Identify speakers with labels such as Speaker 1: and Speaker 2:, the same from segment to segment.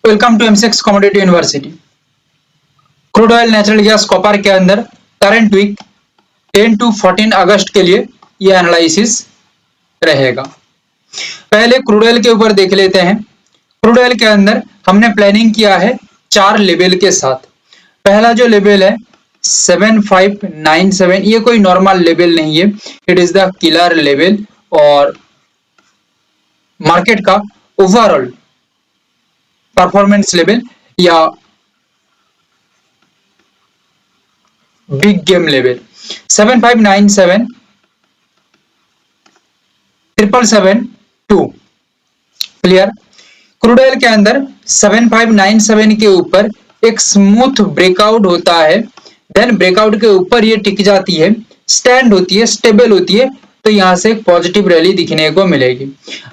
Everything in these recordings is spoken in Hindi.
Speaker 1: Welcome to MCX commodity university. Crude oil, natural gas, copper के अंदर करंट वीक 10 to 14 अगस्त के लिए यह एनालिसिस रहेगा। पहले क्रूड ऑयल के ऊपर देख लेते हैं। क्रूड ऑयल के अंदर हमने प्लानिंग किया है 4 लेवल के साथ। पहला जो लेवल है 7597, ये कोई नॉर्मल लेवल नहीं है, it is the killer level और मार्केट का ओवरऑल परफॉर्मेंस लेवल या big game level. 7597 777 clear. Crude oil के अंदर 7597 के ऊपर एक स्मूथ ब्रेकआउट होता है, देन ब्रेकआउट के ऊपर ये टिक जाती है, स्टैंड होती है, स्टेबल होती है, तो यहां से एक पॉजिटिव रैली दिखने को मिलेगी।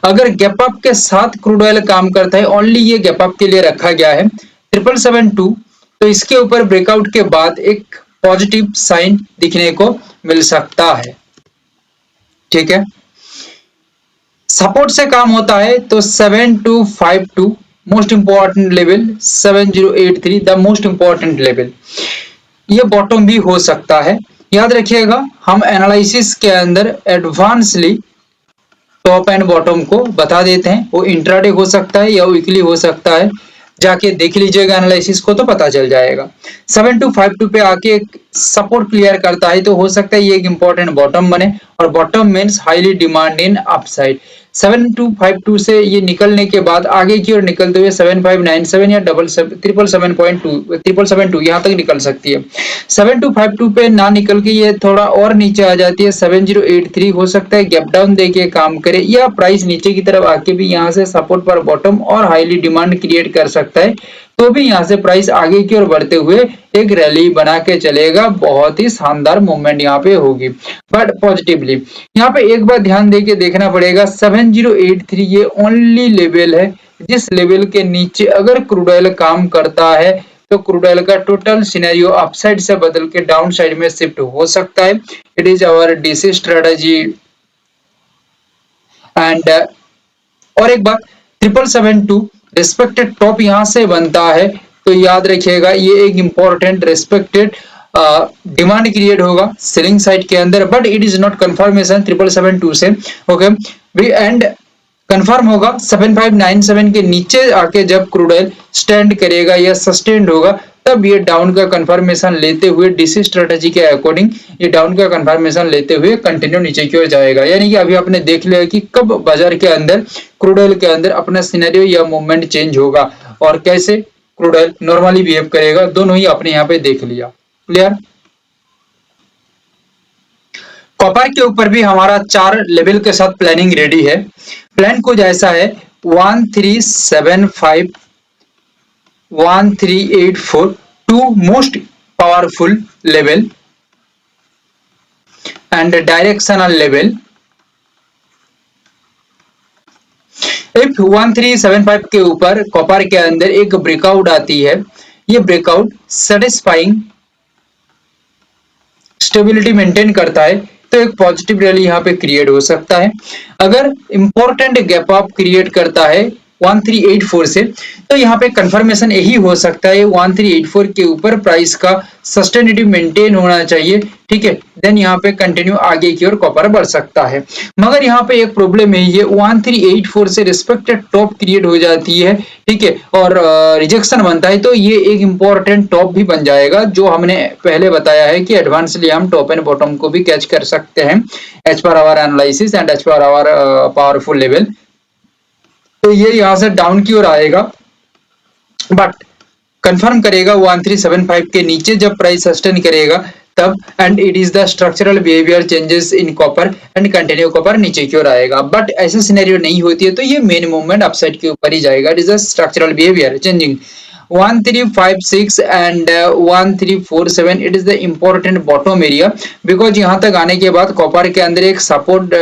Speaker 1: अगर गैप अप के साथ क्रूड ऑयल काम करता है, ओनली ये गैप अप के लिए रखा गया है 777, तो इसके ऊपर ब्रेकआउट के बाद एक पॉजिटिव साइन दिखने को मिल सकता है। ठीक है, सपोर्ट से काम होता है तो 7252 most important level, 7083 the most important level, ये बॉटम भी हो सकता है। याद रखिएगा, हम एनालिसिस के अंदर एडवांसली टॉप एंड बॉटम को बता देते हैं। वो इंट्राडे हो सकता है या वीकली हो सकता है, जाके देख लीजिएगा एनालिसिस को तो पता चल जाएगा। 7252 पे आके एक सपोर्ट क्लियर करता है तो हो सकता है ये एक इंपॉर्टेंट बॉटम बने, और bottom means highly demand in upside. 7252 से ये निकलने के बाद आगे की ओर निकलते हुए 7597 या 777.2 यहाँ तक निकल सकती है। 7252 पे ना निकल के ये थोड़ा और नीचे आ जाती है, 7083 हो सकता है गैप डाउन देके काम करे, या प्राइस नीचे की तरफ आके भी यहाँ से सपोर्ट पर बॉटम और हाईली डिमांड क्रिएट कर सकता है, तो भी यहाँ से प्राइस आगे की ओर बढ़ते हुए एक रैली बना के चलेगा। बहुत ही शानदार मूवमेंट यहाँ पे होगी, बट पॉजिटिवली। यहाँ पे एक बार ध्यान देके देखना पड़ेगा, 7083 ये ओनली लेवल है जिस लेवल के नीचे अगर क्रूड ऑयल काम करता है तो क्रूड ऑयल का टोटल सिनेरियो अपसाइड से बदल के डाउन साइड में शिफ्ट हो सकता है। It is our DC strategy. And और एक बात, 777 रिस्पेक्टेड टॉप यहां से बनता है तो याद रखिएगा ये एक इंपॉर्टेंट रिस्पेक्टेड डिमांड क्रिएट होगा सेलिंग साइड के अंदर, but it is not confirmation 777 से। ओके, एंड कंफर्म होगा 7597 के नीचे आके जब क्रूड ऑयल स्टैंड करेगा या सस्टेन्ड होगा, तब ये डाउन का कंफर्मेशन लेते हुए डीसी स्ट्रेटजी के अकॉर्डिंग ये डाउन का कंफर्मेशन लेते हुए कंटिन्यू नीचे की ओर जाएगा। यानी कि अभी आपने देख लिया कि कब बाजार के अंदर क्रूड ऑयल के अंदर अपना सिनेरियो या मूवमेंट चेंज होगा और कैसे क्रूड ऑयल नॉर्मली बिहेव करेगा, दोनों ही आपने यहाँ पे देख लिया। क्लियर। कॉपर के ऊपर भी हमारा 4 लेवल के साथ प्लानिंग रेडी है। प्लान कुछ ऐसा है 1375 1384, 2 most powerful level and directional level. If 1375 के ऊपर कॉपर के अंदर एक ब्रेकआउट आती है, ये ब्रेकआउट सेटिस्फाइंग स्टेबिलिटी मेंटेन करता है तो एक पॉजिटिव रैली यहाँ पे क्रिएट हो सकता है। अगर इंपॉर्टेंट गैप अप क्रिएट करता है 1384 से, तो यहाँ पे कंफर्मेशन यही हो सकता है 1384 के ऊपर प्राइस का सस्टेनेबिलिटी मेंटेन होना चाहिए। ठीक है, देन यहाँ पे कंटिन्यू आगे की ओर कॉपर बढ़ सकता है। मगर यहाँ पे एक प्रॉब्लम है, ये 1384 से रिस्पेक्टेड टॉप क्रिएट हो जाती है, ठीक है, और रिजेक्शन बनता है तो ये एक इंपॉर्टेंट टॉप भी बन जाएगा, जो हमने पहले बताया है कि एडवांसली हम टॉप एंड बॉटम को भी कैच कर सकते हैं as per our analysis and as per our powerful level. तो ये यहां से डाउन की ओर आएगा, बट कंफर्म करेगा 1375 के नीचे जब प्राइस सस्टेन करेगा तब, and it is the structural behaviour changes in copper and continue copper नीचे की ओर आएगा। बट ऐसे सिनेरियो नहीं होती है तो ये मेन मूवमेंट अपसाइड के ऊपर ही जाएगा। It is the structural behaviour changing 1356 and 1347, it is the important bottom area, because यहां तक आने के बाद कॉपर के अंदर एक सपोर्ट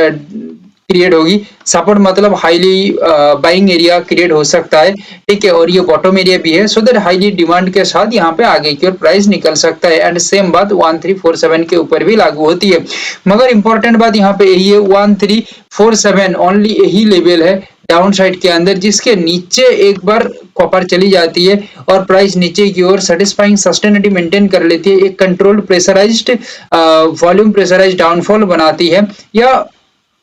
Speaker 1: क्रिएट होगी। सपोर्ट मतलब हाईली बाइंग एरिया क्रिएट हो सकता है, ठीक है, और ये बॉटम एरिया भी है, सो दैट हाईली डिमांड के साथ यहाँ पे आगे की ओर प्राइस निकल सकता है। एंड सेम बात 1347 के ऊपर भी लागू होती है। मगर इंपॉर्टेंट बात यहाँ पे यही है 1347 ओनली यही लेवल है डाउन साइड के अंदर, जिसके नीचे एक बार कॉपर चली जाती है और प्राइस नीचे की ओर सेटिस्फाइंग सस्टेनिटी मेंटेन कर लेती है, एक controlled pressurised volume pressurised downfall बनाती है या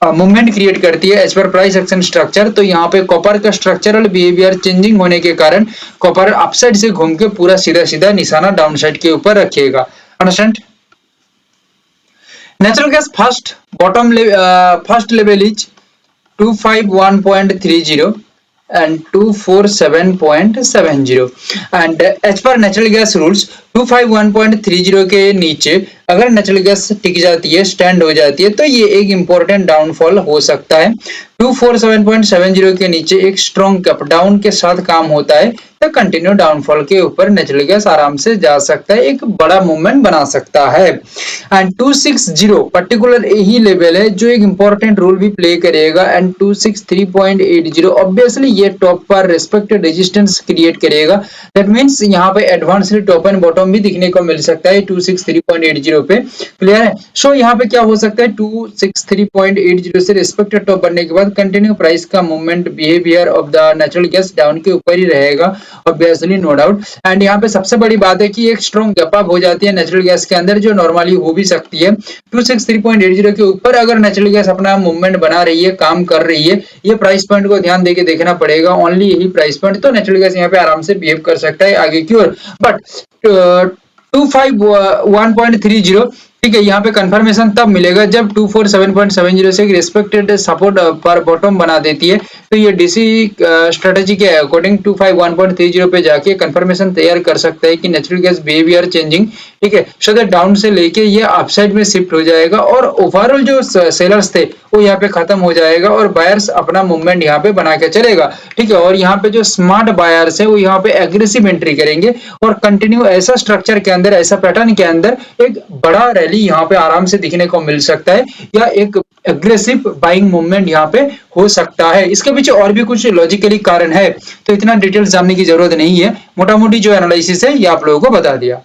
Speaker 1: मूवमेंट क्रिएट करती है as per price action structure. तो यहाँ पे कॉपर का स्ट्रक्चरल बिहेवियर चेंजिंग होने के कारण कॉपर अपसाइड से घूम के पूरा सीधा सीधा निशाना डाउन साइड के ऊपर रखेगा। Understand? Natural gas first level is 251.30 and 247.70 and as per natural gas rules 251.30 के नीचे अगर नेचुरल गैस टिक जाती है, स्टैंड हो जाती है, तो ये एक इंपॉर्टेंट डाउनफॉल हो सकता है। 247.70 के नीचे एक स्ट्रॉन्ग अप डाउन के साथ काम होता है तो कंटिन्यू डाउनफॉल के ऊपर नेचुरल गैस आराम से जा सकता है, एक बड़ा मूवमेंट बना सकता है। एंड 260 पर्टिकुलर यही लेवल है जो एक इंपॉर्टेंट रोल भी प्ले करेगा। एंड 263.80 ऑब्वियसली ये टॉप पर रेस्पेक्टेड रेजिस्टेंस क्रिएट करेगा। दैट मींस यहाँ पे एडवांस्ड टॉप एंड बॉटम भी दिखने को मिल सकता है 263.80 पे। क्लियर है? सो यहाँ पे क्या हो सकता है 263.80 से रेस्पेक्टेड टॉप बनने के बाद कंटिन्यू प्राइस का movement behaviour of the natural gas down के ऊपर ही रहेगा, ऑब्वियसली, नो डाउट। एंड यहाँ पे सबसे बड़ी बात है कि एक स्ट्रॉन्ग गैप अप हो जाती है नेचुरल गैस के अंदर, जो नॉर्मली हो भी सकती है। 263.80 के ऊपर अगर नेचुरल गैस अपना मूवमेंट बना रही है, काम कर रही है, ये प्राइस पॉइंट को ध्यान देके देखना पड़ेगा, ओनली यही प्राइस पॉइंट, तो नेचुरल गैस यहाँ पे आराम से बिहेव कर सकता है आगे की ओर। बट 251.30, ठीक है, यहाँ पे कंफर्मेशन तब मिलेगा जब 247.70 से रिस्पेक्टेड सपोर्ट पर बॉटम बना देती है, तो ये डीसी स्ट्रेटेजी के अकॉर्डिंग 251.30 पे जाके कंफर्मेशन तैयार कर सकता है कि नेचुरल गैस बिहेवियर चेंजिंग, ठीक है, सो दैट डाउन से लेके ये अपसाइड में शिफ्ट हो जाएगा और ओवरऑल जो सेलर्स थे वो यहाँ पे खत्म हो जाएगा और बायर्स अपना मूवमेंट यहाँ पे बना के चलेगा, ठीक है। और यहाँ पे जो स्मार्ट बायर्स है वो यहाँ पे एग्रेसिव एंट्री करेंगे और कंटिन्यू ऐसा स्ट्रक्चर के अंदर, ऐसा पैटर्न के अंदर एक बड़ा रैली यहाँ पे आराम से दिखने को मिल सकता है या एक एग्रेसिव बाइंग मूवमेंट यहाँ पे हो सकता है। इसके पीछे और भी कुछ लॉजिकली कारण है, तो इतना डिटेल्स जानने की जरूरत नहीं है, मोटा मोटी जो एनालिसिस है ये आप लोगों को बता दिया।